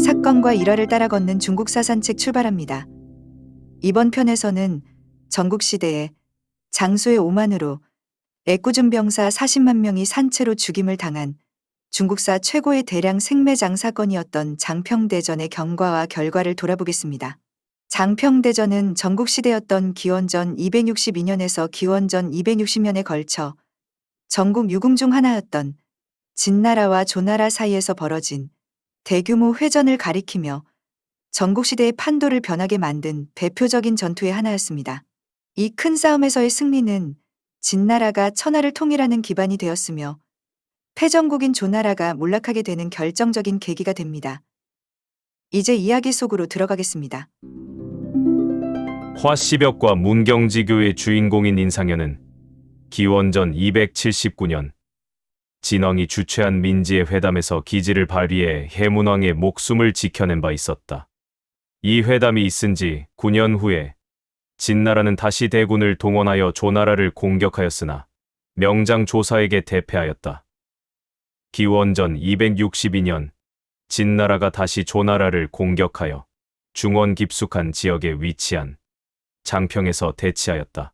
사건과 일화를 따라 걷는 중국사 산책 출발합니다. 이번 편에서는 전국시대에 장수의 오만으로 애꿎은 병사 40만 명이 산채로 죽임을 당한 중국사 최고의 대량 생매장 사건이었던 장평대전의 경과와 결과를 돌아보겠습니다. 장평대전은 전국시대였던 기원전 262년에서 기원전 260년에 걸쳐 전국 유궁 중 하나였던 진나라와 조나라 사이에서 벌어진 대규모 회전을 가리키며 전국시대의 판도를 변하게 만든 대표적인 전투의 하나였습니다. 이 큰 싸움에서의 승리는 진나라가 천하를 통일하는 기반이 되었으며 패전국인 조나라가 몰락하게 되는 결정적인 계기가 됩니다. 이제 이야기 속으로 들어가겠습니다. 화씨벽과 문경지교의 주인공인 인상현은 기원전 279년 진왕이 주최한 민지의 회담에서 기지를 발휘해 해문왕의 목숨을 지켜낸 바 있었다. 이 회담이 있은 지 9년 후에 진나라는 다시 대군을 동원하여 조나라를 공격하였으나 명장 조사에게 대패하였다. 기원전 262년 진나라가 다시 조나라를 공격하여 중원 깊숙한 지역에 위치한 장평에서 대치하였다.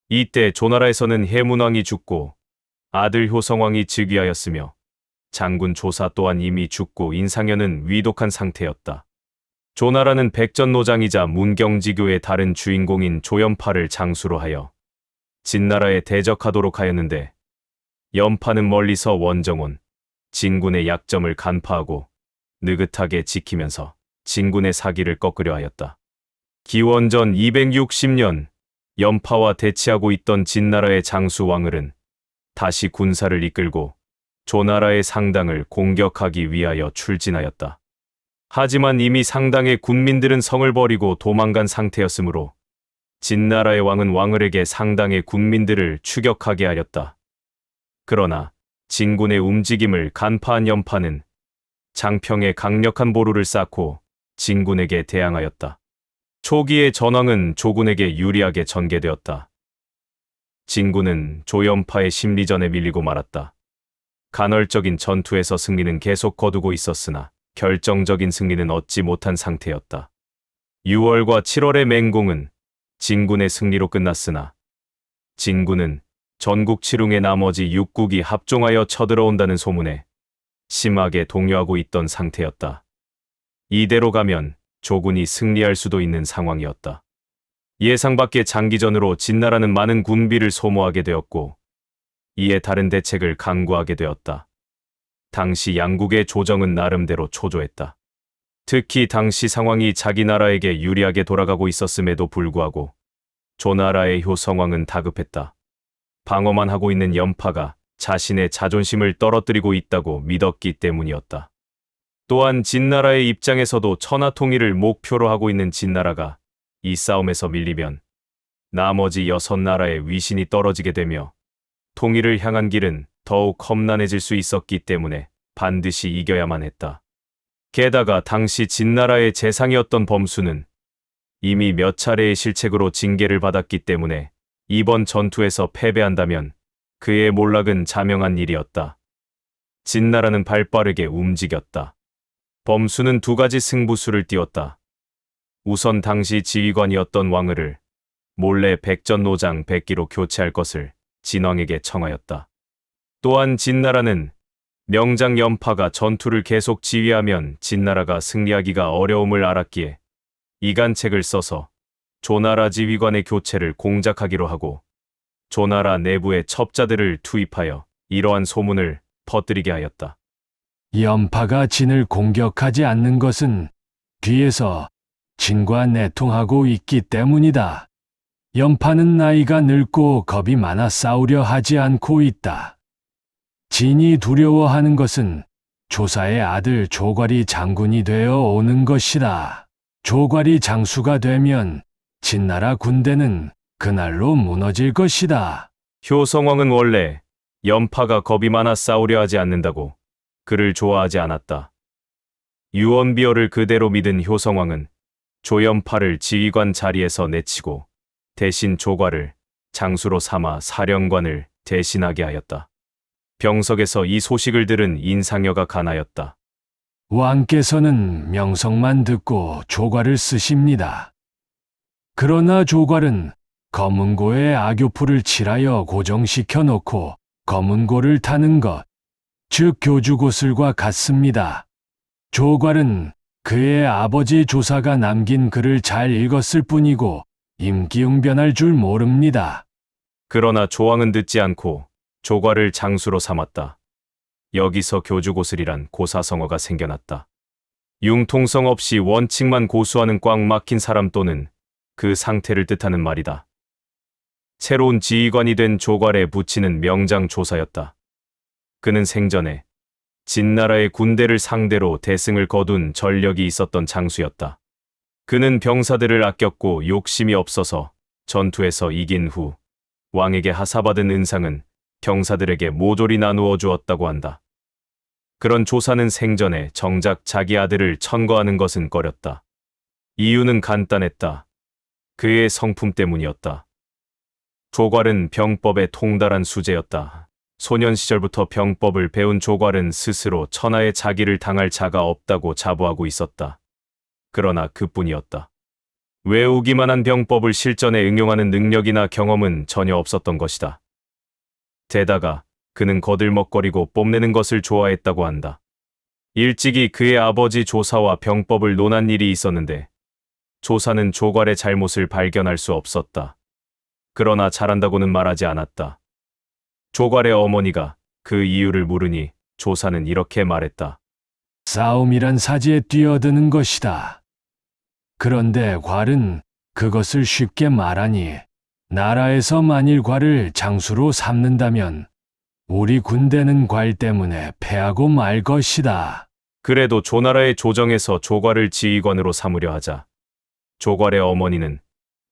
이때 조나라에서는 해문왕이 죽고 아들 효성왕이 즉위하였으며 장군 조사 또한 이미 죽고 인상현은 위독한 상태였다. 조나라는 백전노장이자 문경지교의 다른 주인공인 조연파를 장수로 하여 진나라에 대적하도록 하였는데 연파는 멀리서 원정온 진군의 약점을 간파하고 느긋하게 지키면서 진군의 사기를 꺾으려 하였다. 기원전 260년 연파와 대치하고 있던 진나라의 장수 왕을은 다시 군사를 이끌고 조나라의 상당을 공격하기 위하여 출진하였다. 하지만 이미 상당의 군민들은 성을 버리고 도망간 상태였으므로 진나라의 왕은 왕을에게 상당의 군민들을 추격하게 하였다. 그러나 진군의 움직임을 간파한 연파는 장평에 강력한 보루를 쌓고 진군에게 대항하였다. 초기에 전황은 조군에게 유리하게 전개되었다. 진군은 조연파의 심리전에 밀리고 말았다. 간헐적인 전투에서 승리는 계속 거두고 있었으나 결정적인 승리는 얻지 못한 상태였다. 6월과 7월의 맹공은 진군의 승리로 끝났으나 진군은 전국 칠웅의 나머지 6국이 합종하여 쳐들어온다는 소문에 심하게 동요하고 있던 상태였다. 이대로 가면 조군이 승리할 수도 있는 상황이었다. 예상 밖의 장기전으로 진나라는 많은 군비를 소모하게 되었고 이에 다른 대책을 강구하게 되었다. 당시 양국의 조정은 나름대로 초조했다. 특히 당시 상황이 자기 나라에게 유리하게 돌아가고 있었음에도 불구하고 조나라의 효성왕은 다급했다. 방어만 하고 있는 연파가 자신의 자존심을 떨어뜨리고 있다고 믿었기 때문이었다. 또한 진나라의 입장에서도 천하통일을 목표로 하고 있는 진나라가 이 싸움에서 밀리면 나머지 6나라의 위신이 떨어지게 되며 통일을 향한 길은 더욱 험난해질 수 있었기 때문에 반드시 이겨야만 했다. 게다가 당시 진나라의 재상이었던 범수는 이미 몇 차례의 실책으로 징계를 받았기 때문에 이번 전투에서 패배한다면 그의 몰락은 자명한 일이었다. 진나라는 발빠르게 움직였다. 범수는 2가지 승부수를 띄웠다. 우선 당시 지휘관이었던 왕을을 몰래 백전노장 100기로 교체할 것을 진왕에게 청하였다. 또한 진나라는 명장 연파가 전투를 계속 지휘하면 진나라가 승리하기가 어려움을 알았기에 이간책을 써서 조나라 지휘관의 교체를 공작하기로 하고 조나라 내부에 첩자들을 투입하여 이러한 소문을 퍼뜨리게 하였다. 연파가 진을 공격하지 않는 것은 뒤에서 진과 내통하고 있기 때문이다. 연파는 나이가 늙고 겁이 많아 싸우려 하지 않고 있다. 진이 두려워하는 것은 조사의 아들 조괄이 장군이 되어 오는 것이다. 조괄이 장수가 되면 진나라 군대는 그날로 무너질 것이다. 효성왕은 원래 연파가 겁이 많아 싸우려 하지 않는다고 그를 좋아하지 않았다. 유언비어를 그대로 믿은 효성왕은 조연파를 지휘관 자리에서 내치고 대신 조괄을 장수로 삼아 사령관을 대신하게 하였다. 병석에서 이 소식을 들은 인상여가 간하였다. 왕께서는 명성만 듣고 조과를 쓰십니다. 그러나 조괄은 검은고에 악교풀을 칠하여 고정시켜 놓고 검은고를 타는 것, 즉 교주고슬과 같습니다. 조괄은 그의 아버지 조사가 남긴 글을 잘 읽었을 뿐이고 임기응변할 줄 모릅니다. 그러나 조왕은 듣지 않고 조과를 장수로 삼았다. 여기서 교주고슬이란 고사성어가 생겨났다. 융통성 없이 원칙만 고수하는 꽉 막힌 사람 또는 그 상태를 뜻하는 말이다. 새로운 지휘관이 된 조괄에 붙이는 명장 조사였다. 그는 생전에 진나라의 군대를 상대로 대승을 거둔 전력이 있었던 장수였다. 그는 병사들을 아꼈고 욕심이 없어서 전투에서 이긴 후 왕에게 하사받은 은상은 병사들에게 모조리 나누어 주었다고 한다. 그런 조사는 생전에 정작 자기 아들을 천거하는 것은 꺼렸다. 이유는 간단했다. 그의 성품 때문이었다. 조괄은 병법에 통달한 수재였다. 소년 시절부터 병법을 배운 조괄은 스스로 천하에 자기를 당할 자가 없다고 자부하고 있었다. 그러나 그뿐이었다. 외우기만 한 병법을 실전에 응용하는 능력이나 경험은 전혀 없었던 것이다. 게다가 그는 거들먹거리고 뽐내는 것을 좋아했다고 한다. 일찍이 그의 아버지 조사와 병법을 논한 일이 있었는데 조사는 조괄의 잘못을 발견할 수 없었다. 그러나 잘한다고는 말하지 않았다. 조괄의 어머니가 그 이유를 물으니 조사는 이렇게 말했다. 싸움이란 사지에 뛰어드는 것이다. 그런데 괄은 그것을 쉽게 말하니 나라에서 만일 괄을 장수로 삼는다면 우리 군대는 괄 때문에 패하고 말 것이다. 그래도 조나라의 조정에서 조괄을 지휘관으로 삼으려 하자 조괄의 어머니는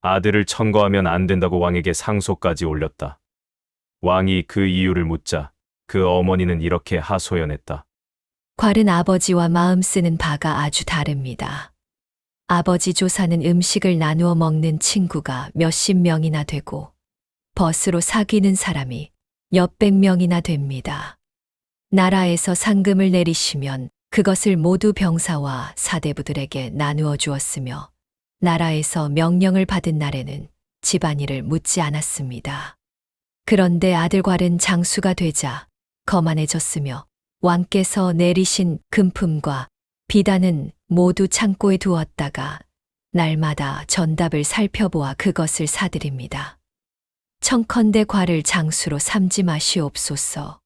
아들을 천거하면 안 된다고 왕에게 상소까지 올렸다. 왕이 그 이유를 묻자 그 어머니는 이렇게 하소연했다. 괄은 아버지와 마음 쓰는 바가 아주 다릅니다. 아버지 조사는 음식을 나누어 먹는 친구가 몇십 명이나 되고 벗으로 사귀는 사람이 몇백 명이나 됩니다. 나라에서 상금을 내리시면 그것을 모두 병사와 사대부들에게 나누어 주었으며 나라에서 명령을 받은 날에는 집안일을 묻지 않았습니다. 그런데 아들 괄은 장수가 되자 거만해졌으며 왕께서 내리신 금품과 비단은 모두 창고에 두었다가 날마다 전답을 살펴보아 그것을 사드립니다. 청컨대 괄을 장수로 삼지 마시옵소서.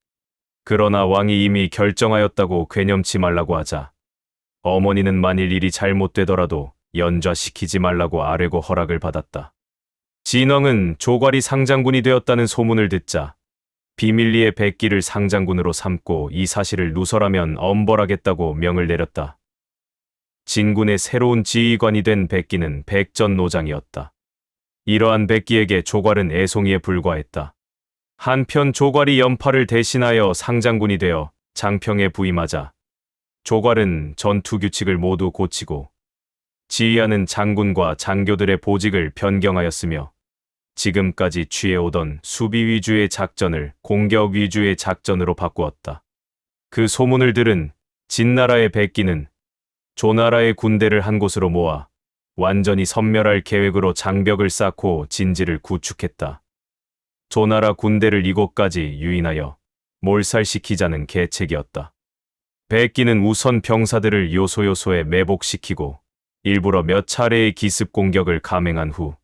그러나 왕이 이미 결정하였다고 괴념치 말라고 하자 어머니는 만일 일이 잘못되더라도 연좌시키지 말라고 아뢰고 허락을 받았다. 진왕은 조괄이 상장군이 되었다는 소문을 듣자 비밀리에 백기를 상장군으로 삼고 이 사실을 누설하면 엄벌하겠다고 명을 내렸다. 진군의 새로운 지휘관이 된 백기는 백전노장이었다. 이러한 백기에게 조괄은 애송이에 불과했다. 한편 조괄이 연파를 대신하여 상장군이 되어 장평에 부임하자 조괄은 전투 규칙을 모두 고치고 지휘하는 장군과 장교들의 보직을 변경하였으며 지금까지 취해오던 수비 위주의 작전을 공격 위주의 작전으로 바꾸었다. 그 소문을 들은 진나라의 백기는 조나라의 군대를 한 곳으로 모아 완전히 섬멸할 계획으로 장벽을 쌓고 진지를 구축했다. 조나라 군대를 이곳까지 유인하여 몰살시키자는 계책이었다. 백기는 우선 병사들을 요소요소에 매복시키고 일부러 몇 차례의 기습 공격을 감행한 후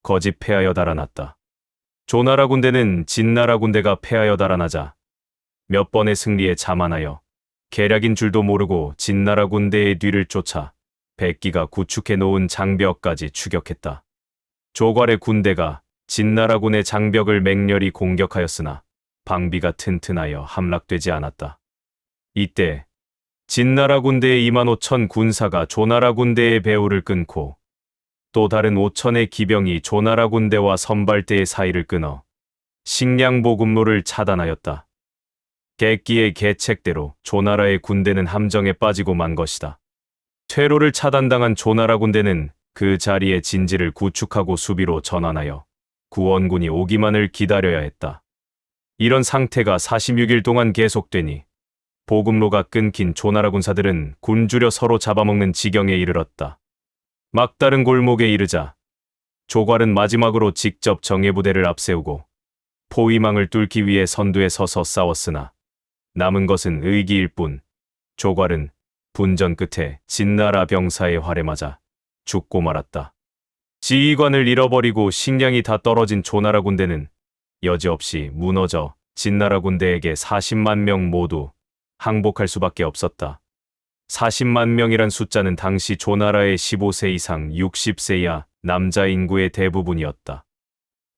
거짓 패하여 달아났다. 조나라 군대는 진나라 군대가 패하여 달아나자 몇 번의 승리에 자만하여 계략인 줄도 모르고 진나라 군대의 뒤를 쫓아 백기가 구축해 놓은 장벽까지 추격했다. 조괄의 군대가 진나라군의 장벽을 맹렬히 공격하였으나 방비가 튼튼하여 함락되지 않았다. 이때 진나라 군대의 25,000 군사가 조나라 군대의 배후를 끊고 또 다른 5,000의 기병이 조나라 군대와 선발대의 사이를 끊어 식량 보급로를 차단하였다. 객기의 계책대로 조나라의 군대는 함정에 빠지고 만 것이다. 퇴로를 차단당한 조나라 군대는 그 자리에 진지를 구축하고 수비로 전환하여 구원군이 오기만을 기다려야 했다. 이런 상태가 46일 동안 계속되니 보급로가 끊긴 조나라 군사들은 굶주려 서로 잡아먹는 지경에 이르렀다. 막다른 골목에 이르자 조괄은 마지막으로 직접 정예부대를 앞세우고 포위망을 뚫기 위해 선두에 서서 싸웠으나 남은 것은 의기일 뿐. 조괄은 분전 끝에 진나라 병사의 활에 맞아 죽고 말았다. 지휘관을 잃어버리고 식량이 다 떨어진 조나라 군대는 여지없이 무너져 진나라 군대에게 40만 명 모두 항복할 수밖에 없었다. 40만 명이란 숫자는 당시 조나라의 15세 이상 60세 이하 남자 인구의 대부분이었다.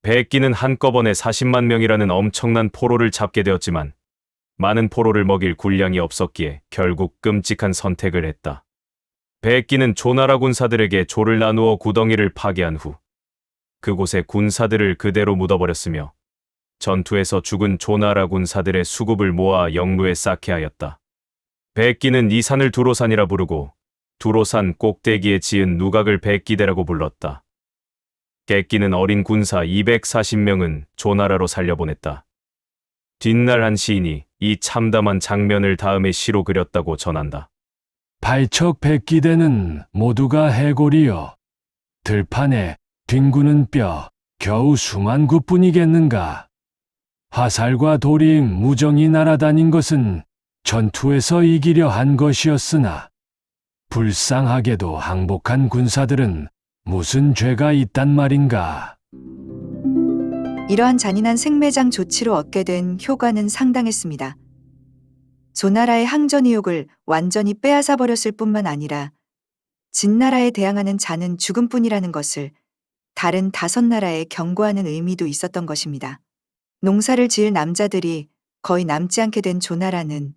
백기는 한꺼번에 40만 명이라는 엄청난 포로를 잡게 되었지만 많은 포로를 먹일 군량이 없었기에 결국 끔찍한 선택을 했다. 백기는 조나라 군사들에게 조를 나누어 구덩이를 파괴한 후 그곳에 군사들을 그대로 묻어버렸으며 전투에서 죽은 조나라 군사들의 수급을 모아 영루에 쌓게 하였다. 백기는 이 산을 두로산이라 부르고 두로산 꼭대기에 지은 누각을 백기대라고 불렀다. 백기는 어린 군사 240명은 조나라로 살려보냈다. 뒷날 한 시인이 이 참담한 장면을 다음에 시로 그렸다고 전한다. 발척 백기대는 모두가 해골이요. 들판에 뒹구는 뼈 겨우 수만 구뿐이겠는가. 화살과 돌이 무정히 날아다닌 것은 전투에서 이기려 한 것이었으나 불쌍하게도 항복한 군사들은 무슨 죄가 있단 말인가. 이러한 잔인한 생매장 조치로 얻게 된 효과는 상당했습니다. 조나라의 항전 의욕을 완전히 빼앗아 버렸을 뿐만 아니라 진나라에 대항하는 자는 죽음뿐이라는 것을 다른 5나라에 경고하는 의미도 있었던 것입니다. 농사를 지을 남자들이 거의 남지 않게 된 조나라는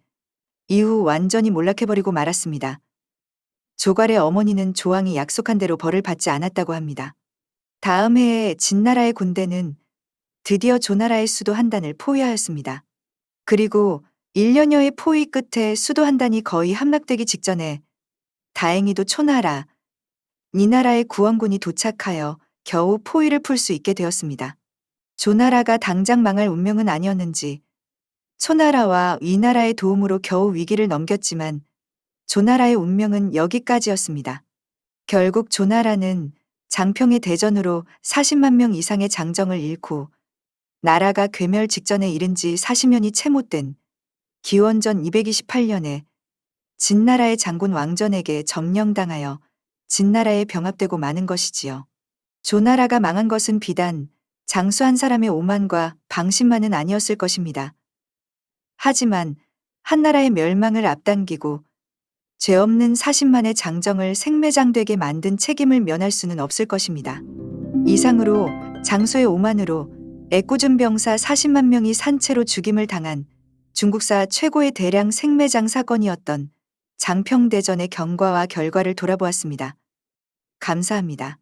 이후 완전히 몰락해버리고 말았습니다. 조괄의 어머니는 조왕이 약속한 대로 벌을 받지 않았다고 합니다. 다음 해에 진나라의 군대는 드디어 조나라의 수도 한단을 포위하였습니다. 그리고 1년여의 포위 끝에 수도 한단이 거의 함락되기 직전에 다행히도 초나라, 이 나라의 구원군이 도착하여 겨우 포위를 풀 수 있게 되었습니다. 조나라가 당장 망할 운명은 아니었는지 초나라와 위나라의 도움으로 겨우 위기를 넘겼지만 조나라의 운명은 여기까지였습니다. 결국 조나라는 장평의 대전으로 40만 명 이상의 장정을 잃고 나라가 괴멸 직전에 이른 지 40년이 채 못된 기원전 228년에 진나라의 장군 왕전에게 점령당하여 진나라에 병합되고 마는 것이지요. 조나라가 망한 것은 비단 장수 한 사람의 오만과 방심만은 아니었을 것입니다. 하지만 한나라의 멸망을 앞당기고 죄 없는 40만의 장정을 생매장되게 만든 책임을 면할 수는 없을 것입니다. 이상으로 장수의 오만으로 애꿎은 병사 40만 명이 산채로 죽임을 당한 중국사 최고의 대량 생매장 사건이었던 장평대전의 경과와 결과를 돌아보았습니다. 감사합니다.